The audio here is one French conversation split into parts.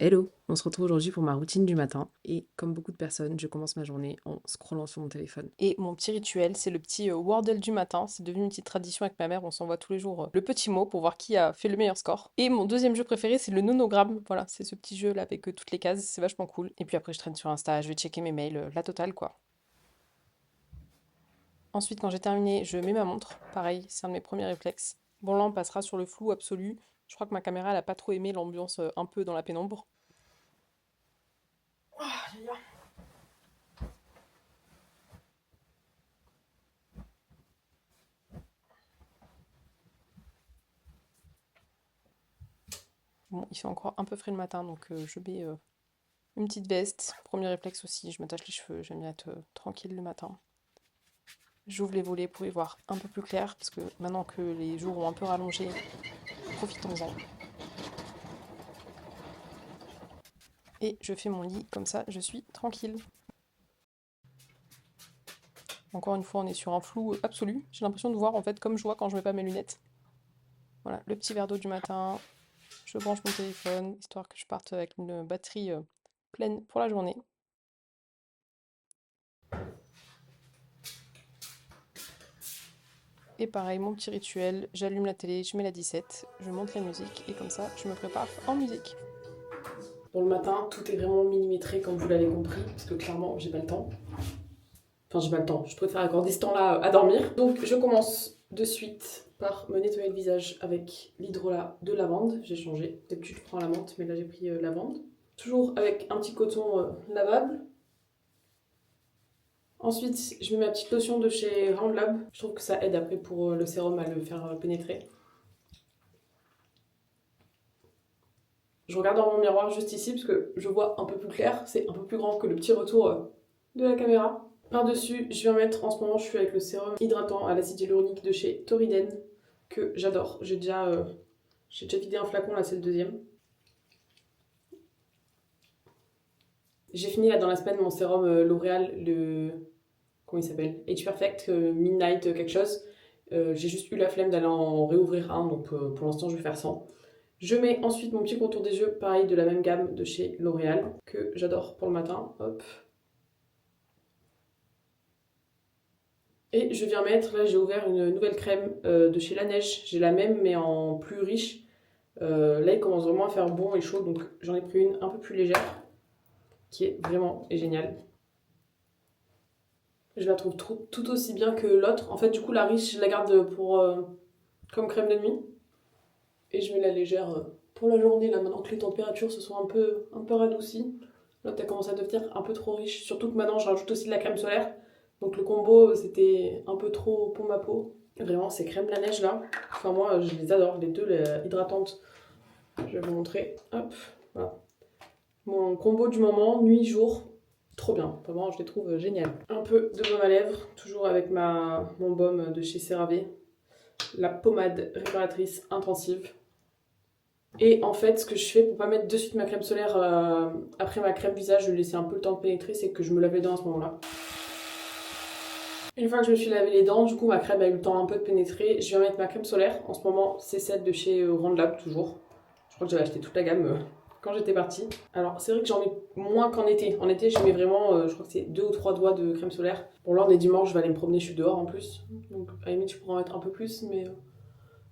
Hello, on se retrouve aujourd'hui pour ma routine du matin et comme beaucoup de personnes, je commence ma journée en scrollant sur mon téléphone. Et mon petit rituel, c'est le petit Wordle du matin. C'est devenu une petite tradition avec ma mère, on s'envoie tous les jours le petit mot pour voir qui a fait le meilleur score. Et mon deuxième jeu préféré, c'est le nonogramme. Voilà, c'est ce petit jeu là avec toutes les cases, c'est vachement cool. Et puis après, je traîne sur Insta, je vais checker mes mails, la totale quoi. Ensuite, quand j'ai terminé, je mets ma montre. Pareil, c'est un de mes premiers réflexes. Bon là, on passera sur le flou absolu. Je crois que ma caméra, elle a pas trop aimé l'ambiance un peu dans la pénombre. Bon, il fait encore un peu frais le matin, donc je mets une petite veste. Premier réflexe aussi, je m'attache les cheveux, j'aime bien être tranquille le matin. J'ouvre les volets pour y voir un peu plus clair, parce que maintenant que les jours ont un peu rallongé, profitons-en. Et je fais mon lit, comme ça je suis tranquille. Encore une fois, on est sur un flou absolu. J'ai l'impression de voir en fait comme je vois quand je mets pas mes lunettes. Voilà, le petit verre d'eau du matin, je branche mon téléphone, histoire que je parte avec une batterie pleine pour la journée. Et pareil, mon petit rituel, j'allume la télé, je mets la 17, je monte la musique et comme ça, je me prépare en musique. Pour le matin, tout est vraiment millimétré comme vous l'avez compris, parce que clairement, j'ai pas le temps. Enfin, j'ai pas le temps, je préfère accorder ce temps-là à dormir. Donc, je commence de suite par me nettoyer le visage avec l'hydrolat de lavande. J'ai changé. D'habitude, je prends la menthe, mais là, j'ai pris lavande. Toujours avec un petit coton lavable. Ensuite, je mets ma petite lotion de chez Roundlab. Je trouve que ça aide après pour le sérum à le faire pénétrer. Je regarde dans mon miroir juste ici parce que je vois un peu plus clair. C'est un peu plus grand que le petit retour de la caméra. Par-dessus, je vais mettre, en ce moment, je suis avec le sérum hydratant à l'acide hyaluronique de chez Toriden, que j'adore. J'ai déjà vidé un flacon, là c'est le deuxième. J'ai fini là dans la semaine mon sérum L'Oréal, comment il s'appelle, Age Perfect Midnight quelque chose. J'ai juste eu la flemme d'aller en réouvrir un, donc pour l'instant je vais faire 100. Je mets ensuite mon petit contour des yeux, pareil de la même gamme de chez L'Oréal, que j'adore pour le matin. Hop. Et je viens mettre, là j'ai ouvert une nouvelle crème de chez La Neige. J'ai la même mais en plus riche. Là il commence vraiment à faire bon et chaud, donc j'en ai pris une un peu plus légère, qui est vraiment géniale. Je la trouve tout aussi bien que l'autre. En fait du coup la riche je la garde pour comme crème de nuit. Et je mets la légère pour la journée, là maintenant que les températures se sont un peu radoucies. Là elle commence à devenir un peu trop riche, surtout que maintenant je rajoute aussi de la crème solaire. Donc le combo c'était un peu trop pour ma peau. Vraiment ces crèmes la neige là, enfin moi je les adore, les deux les hydratantes. Je vais vous montrer, hop, voilà. Mon combo du moment, nuit-jour, trop bien, vraiment je les trouve géniales. Un peu de baume à lèvres, toujours avec mon baume de chez CeraVe. La pommade réparatrice intensive. Et en fait, ce que je fais pour pas mettre de suite ma crème solaire après ma crème visage, je laisser un peu le temps de pénétrer, c'est que je me lave les dents à ce moment-là. Une fois que je me suis lavé les dents, du coup ma crème a eu le temps un peu de pénétrer, je vais mettre ma crème solaire. En ce moment, c'est celle de chez Randlab toujours. Je crois que j'avais acheté toute la gamme quand j'étais partie. Alors c'est vrai que j'en mets moins qu'en été. En été, je mets vraiment, je crois que c'est 2 ou 3 doigts de crème solaire. Bon là on est dimanche, je vais aller me promener, je suis dehors en plus. Donc à la limite je pourrais en mettre un peu plus, mais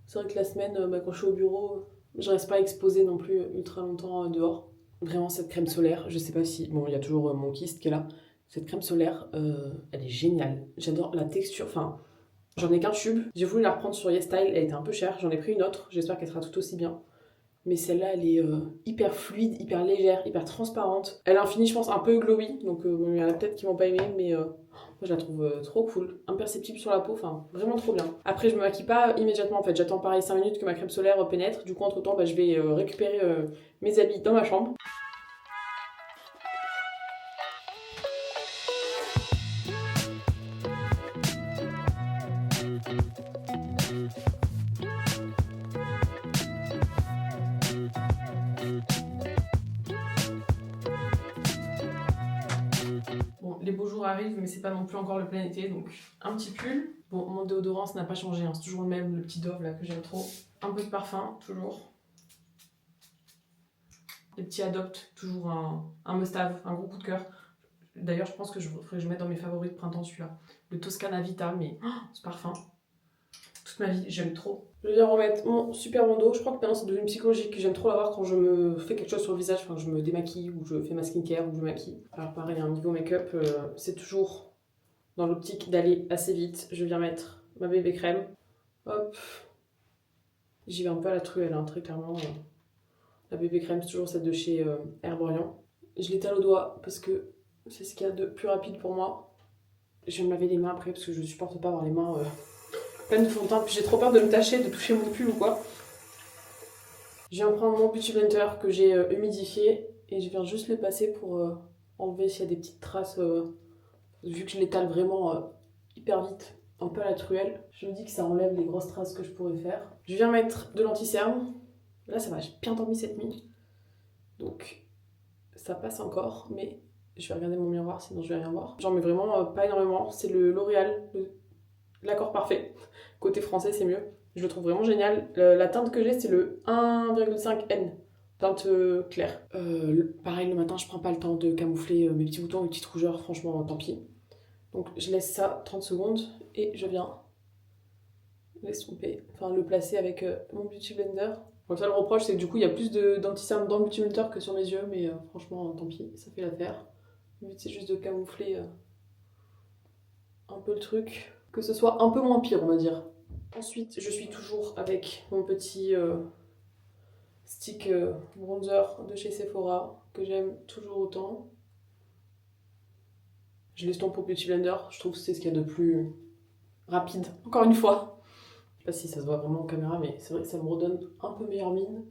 c'est vrai que la semaine, quand je suis au bureau, je reste pas exposée non plus ultra longtemps dehors. Vraiment, cette crème solaire, je sais pas si. Bon, il y a toujours mon kyste qui est là. Cette crème solaire, elle est géniale. J'adore la texture. Enfin, j'en ai qu'un tube. J'ai voulu la reprendre sur YesStyle, elle était un peu chère. J'en ai pris une autre. J'espère qu'elle sera tout aussi bien. Mais celle-là, elle est hyper fluide, hyper légère, hyper transparente. Elle a un fini, je pense, un peu glowy. Donc, il y en a peut-être qui vont pas aimer, mais moi, je la trouve trop cool. Imperceptible sur la peau, enfin, vraiment trop bien. Après, je me maquille pas immédiatement, en fait. J'attends pareil 5 minutes que ma crème solaire pénètre. Du coup, entre-temps, bah, je vais récupérer mes habits dans ma chambre. Bon, les beaux jours arrivent, mais c'est pas non plus encore le plein été, donc un petit pull. Bon, mon déodorant, ça n'a pas changé, hein. C'est toujours le même, le petit Dove là que j'aime trop. Un peu de parfum, toujours. les petits Adopt, toujours un must-have, un gros coup de cœur. D'ailleurs, je pense que faudrait que je mette dans mes favoris de printemps celui-là. Le Toscana Vita, mais ce parfum, toute ma vie, j'aime trop. Je viens remettre mon super bandeau. Je crois que maintenant c'est devenu psychologique. J'aime trop l'avoir quand je me fais quelque chose sur le visage, enfin je me démaquille ou je fais ma skincare ou je me maquille. Alors pareil, un niveau make-up, c'est toujours dans l'optique d'aller assez vite. Je viens mettre ma bébé crème. Hop. J'y vais un peu à la truelle, hein, très clairement. La bébé crème, c'est toujours celle de chez Herborian. Je l'étale au doigt parce que c'est ce qu'il y a de plus rapide pour moi. Je vais me laver les mains après parce que je supporte pas avoir les mains pleines de fond de teint. Puis j'ai trop peur de me tacher, de toucher mon pull ou quoi. Je viens prendre mon Beauty Blender que j'ai humidifié et je viens juste le passer pour enlever s'il y a des petites traces. Vu que je l'étale vraiment hyper vite, un peu à la truelle, je me dis que ça enlève les grosses traces que je pourrais faire. Je viens mettre de l'anti-cerne. Là ça va, j'ai bien dormi cette nuit. Donc ça passe encore, mais je vais regarder mon miroir sinon je vais rien voir. J'en mets vraiment pas énormément. C'est le L'Oréal, l'accord parfait. Côté français c'est mieux. Je le trouve vraiment génial. La teinte que j'ai c'est le 1,5N. Teinte claire. Pareil le matin je prends pas le temps de camoufler mes petits boutons, mes petites rougeurs, franchement tant pis. Donc je laisse ça 30 secondes et je viens l'estomper, enfin le placer avec mon Beauty Blender. Le seul reproche c'est que du coup il y a plus d'anti-cerne dans le Beauty Blender que sur mes yeux, mais franchement tant pis, ça fait l'affaire. Le but c'est juste de camoufler un peu le truc, que ce soit un peu moins pire on va dire. Ensuite je suis toujours avec mon petit stick bronzer de chez Sephora que j'aime toujours autant. Je l'estompe au Beauty Blender, je trouve que c'est ce qu'il y a de plus rapide, encore une fois. Je sais pas si ça se voit vraiment en caméra, mais c'est vrai que ça me redonne un peu meilleure mine.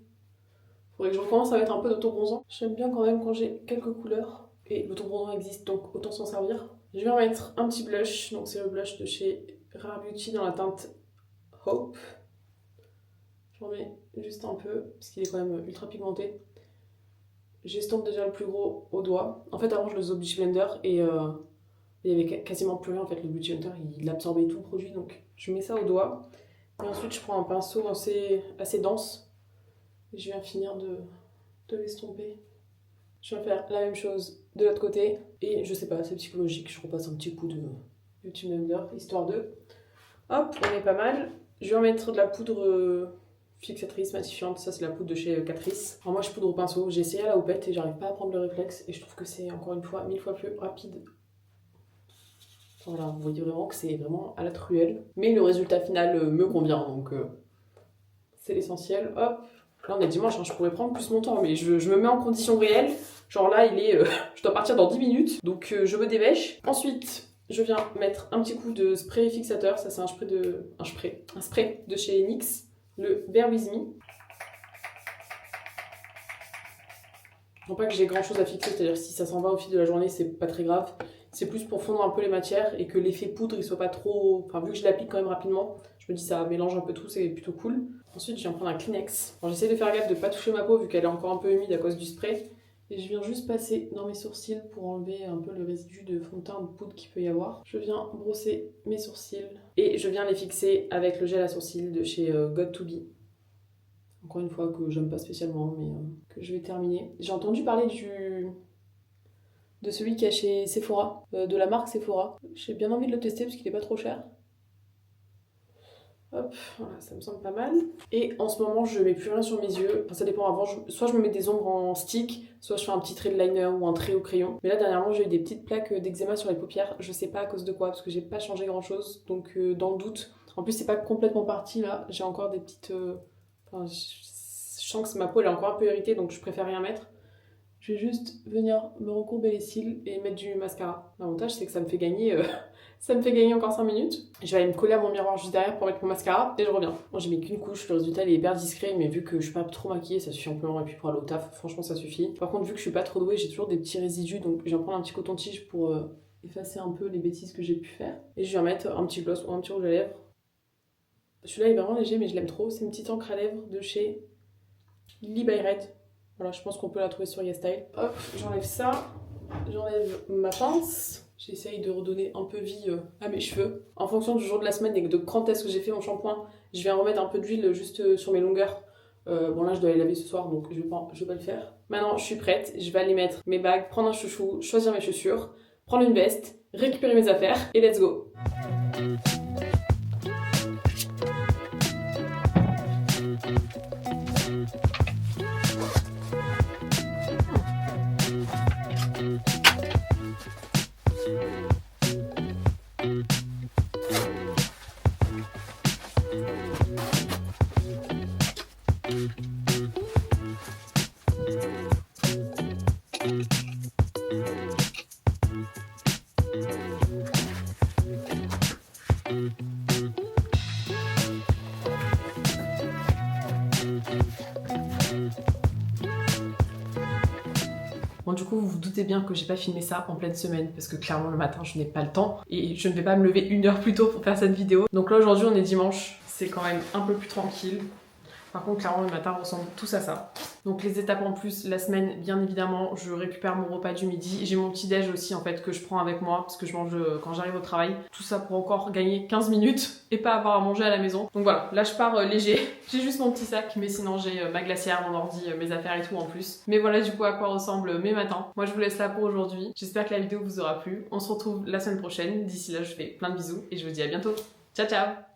Faudrait que je recommence à mettre un peu d'autobronzant. J'aime bien quand même quand j'ai quelques couleurs. Et l'autobronzant existe, donc autant s'en servir. Je vais en mettre un petit blush, donc c'est le blush de chez Rare Beauty dans la teinte Hope. J'en mets juste un peu, parce qu'il est quand même ultra pigmenté. J'estompe déjà le plus gros au doigt. En fait, avant je le faisais au Beauty Blender et il y avait quasiment plus rien. En fait, le Beauty Blender il absorbait tout le produit, donc je mets ça au doigt. Et ensuite, je prends un pinceau assez dense. Et je viens finir de l'estomper. Je vais faire la même chose de l'autre côté. Et je sais pas, c'est psychologique. Je repasse un petit coup de Beauty Blender, histoire de... Hop, on est pas mal. Je vais en mettre de la poudre fixatrice, matifiante. Ça, c'est la poudre de chez Catrice. Alors moi, je poudre au pinceau. J'ai essayé à la houppette et j'arrive pas à prendre le réflexe. Et je trouve que c'est encore une fois 1000 fois plus rapide. Voilà, vous voyez vraiment que c'est vraiment à la truelle. Mais le résultat final me convient, donc c'est l'essentiel. Hop, là on est dimanche, hein, je pourrais prendre plus mon temps, mais je me mets en condition réelle. Genre là, je dois partir dans 10 minutes, donc je me dépêche. Ensuite, je viens mettre un petit coup de spray fixateur. Ça, c'est un spray de chez NYX, le Bear With Me. Je pense pas que j'ai grand chose à fixer, c'est-à-dire si ça s'en va au fil de la journée, c'est pas très grave. C'est plus pour fondre un peu les matières et que l'effet poudre il soit pas trop... Enfin, vu que je l'applique quand même rapidement, je me dis ça mélange un peu tout, c'est plutôt cool. Ensuite, je viens prendre un Kleenex. Alors, j'essaie de faire gaffe de pas toucher ma peau vu qu'elle est encore un peu humide à cause du spray. Et je viens juste passer dans mes sourcils pour enlever un peu le résidu de fond de teint ou de poudre qu'il peut y avoir. Je viens brosser mes sourcils et je viens les fixer avec le gel à sourcils de chez God2B. Encore une fois que j'aime pas spécialement, mais que je vais terminer. J'ai entendu parler de celui qui est chez Sephora, de la marque Sephora. J'ai bien envie de le tester parce qu'il est pas trop cher. Hop, voilà, ça me semble pas mal. Et en ce moment, je mets plus rien sur mes yeux. Enfin, ça dépend. Avant, soit je me mets des ombres en stick, soit je fais un petit trait de liner ou un trait au crayon. Mais là, dernièrement, j'ai eu des petites plaques d'eczéma sur les paupières. Je sais pas à cause de quoi, parce que j'ai pas changé grand chose. Donc, dans le doute. En plus, c'est pas complètement parti là. J'ai encore des petites. Enfin, je sens que ma peau elle est encore un peu irritée, donc je préfère rien mettre. Je vais juste venir me recourber les cils et mettre du mascara. L'avantage, c'est que ça me fait gagner encore 5 minutes. Je vais aller me coller à mon miroir juste derrière pour mettre mon mascara et je reviens. Moi, j'ai mis qu'une couche, le résultat il est hyper discret, mais vu que je suis pas trop maquillée, ça suffit amplement. Et puis pour aller au taf, franchement, ça suffit. Par contre, vu que je suis pas trop douée, j'ai toujours des petits résidus, donc je vais prendre un petit coton-tige pour effacer un peu les bêtises que j'ai pu faire. Et je vais mettre un petit gloss ou un petit rouge à lèvres. Celui-là est vraiment léger, mais je l'aime trop. C'est une petite encre à lèvres de chez Lily by Red. Voilà, je pense qu'on peut la trouver sur YesStyle. Hop, j'enlève ça. J'enlève ma pince. J'essaye de redonner un peu vie à mes cheveux. En fonction du jour de la semaine et de quand est-ce que j'ai fait mon shampoing, je vais en remettre un peu d'huile juste sur mes longueurs Bon là je dois les laver ce soir donc je vais pas le faire. Maintenant je suis prête, je vais aller mettre mes bagues, prendre un chouchou, choisir mes chaussures, prendre une veste, récupérer mes affaires et let's go. Bon, du coup, vous vous doutez bien que j'ai pas filmé ça en pleine semaine parce que clairement le matin je n'ai pas le temps et je ne vais pas me lever 1 heure plus tôt pour faire cette vidéo. Donc là aujourd'hui on est dimanche, c'est quand même un peu plus tranquille. Par contre, clairement, le matin ressemble tous à ça. Donc les étapes en plus, la semaine, bien évidemment, je récupère mon repas du midi. J'ai mon petit déj aussi, en fait, que je prends avec moi, parce que je mange quand j'arrive au travail. Tout ça pour encore gagner 15 minutes et pas avoir à manger à la maison. Donc voilà, là je pars léger. J'ai juste mon petit sac, mais sinon j'ai ma glacière, mon ordi, mes affaires et tout en plus. Mais voilà du coup à quoi ressemblent mes matins. Moi je vous laisse là pour aujourd'hui. J'espère que la vidéo vous aura plu. On se retrouve la semaine prochaine. D'ici là, je fais plein de bisous et je vous dis à bientôt. Ciao ciao!